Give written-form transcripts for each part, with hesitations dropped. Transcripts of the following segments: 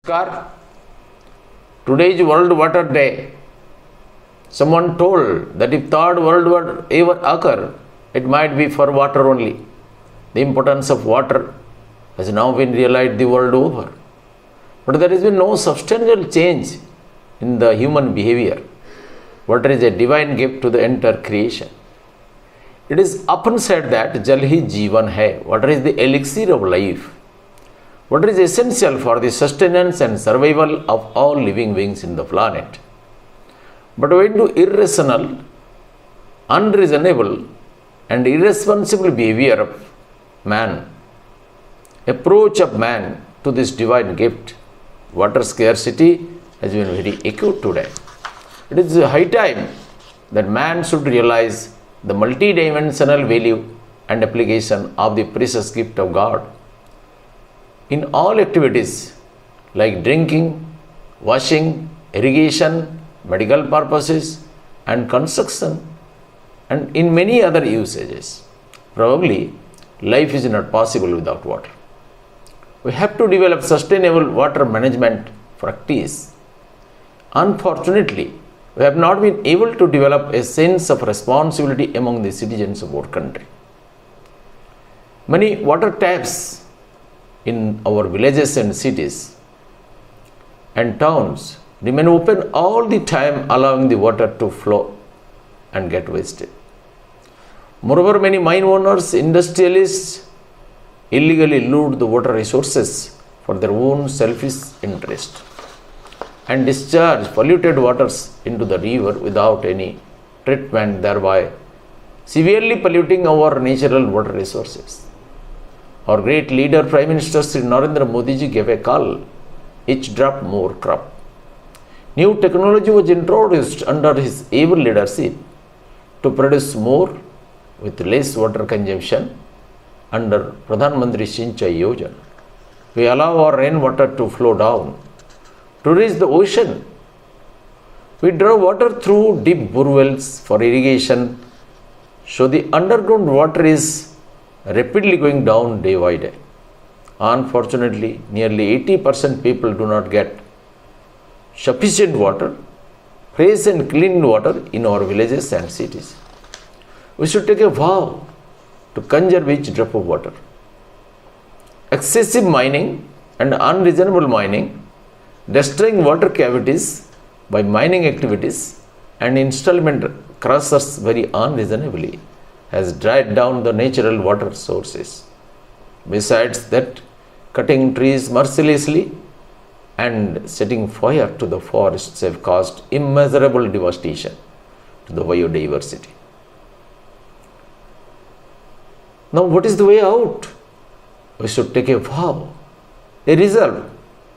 Namaskar. Today is World Water Day. Someone told that if Third World War ever occur, it might be for water only. The importance of water has now been realized the world over. But there has been no substantial change in the human behavior. Water is a divine gift to the entire creation. It is often said that Jal hi Jeevan hai. Water is the elixir of life. Water is essential for the sustenance and survival of all living beings in the planet. But owing to irrational, unreasonable, and irresponsible behavior of man, approach of man to this divine gift, water scarcity has been very acute today. It is high time that man should realize the multidimensional value and application of the precious gift of God. In all activities like drinking, washing, irrigation, medical purposes, and construction, and in many other usages, probably life is not possible without water. We have to develop sustainable water management practice. Unfortunately, we have not been able to develop a sense of responsibility among the citizens of our country. Many water taps in our villages and cities and towns remain open all the time, allowing the water to flow and get wasted. Moreover, many mine owners, industrialists illegally loot the water resources for their own selfish interest and discharge polluted waters into the river without any treatment, thereby severely polluting our natural water resources. Our great leader, Prime Minister Sri Narendra Modi ji gave a call, each drop more crop. New technology was introduced under his able leadership to produce more with less water consumption under Pradhan Mantri Sinchai Yojana. We allow our rainwater to flow down to reach the ocean. We draw water through deep borewells for irrigation, so the underground water is rapidly going down day by day. Unfortunately, nearly 80% people do not get sufficient water, fresh and clean water in our villages and cities. We should take a vow to conserve each drop of water. Excessive mining and unreasonable mining, destroying water cavities by mining activities and installment crushers very unreasonably has dried down the natural water sources. Besides that, cutting trees mercilessly and setting fire to the forests have caused immeasurable devastation to the biodiversity. Now, what is the way out? We should take a vow, a resolve,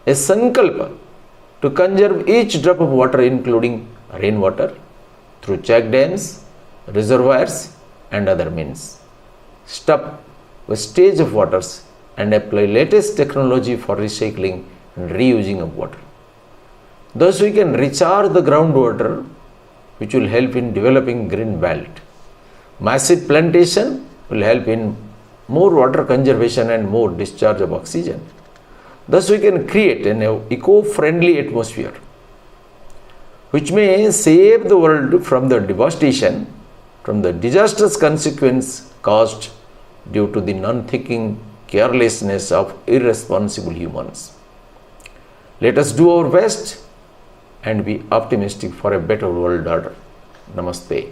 a sankalpa to conserve each drop of water, including rainwater, through check dams, reservoirs, and other means. Stop wastage of waters and apply latest technology for recycling and reusing of water. Thus, we can recharge the groundwater, which will help in developing green belt. Massive plantation will help in more water conservation and more discharge of oxygen. Thus, we can create an eco-friendly atmosphere, which may save the world from the devastation, from the disastrous consequence caused due to the non-thinking carelessness of irresponsible humans. Let us do our best and be optimistic for a better world order. Namaste.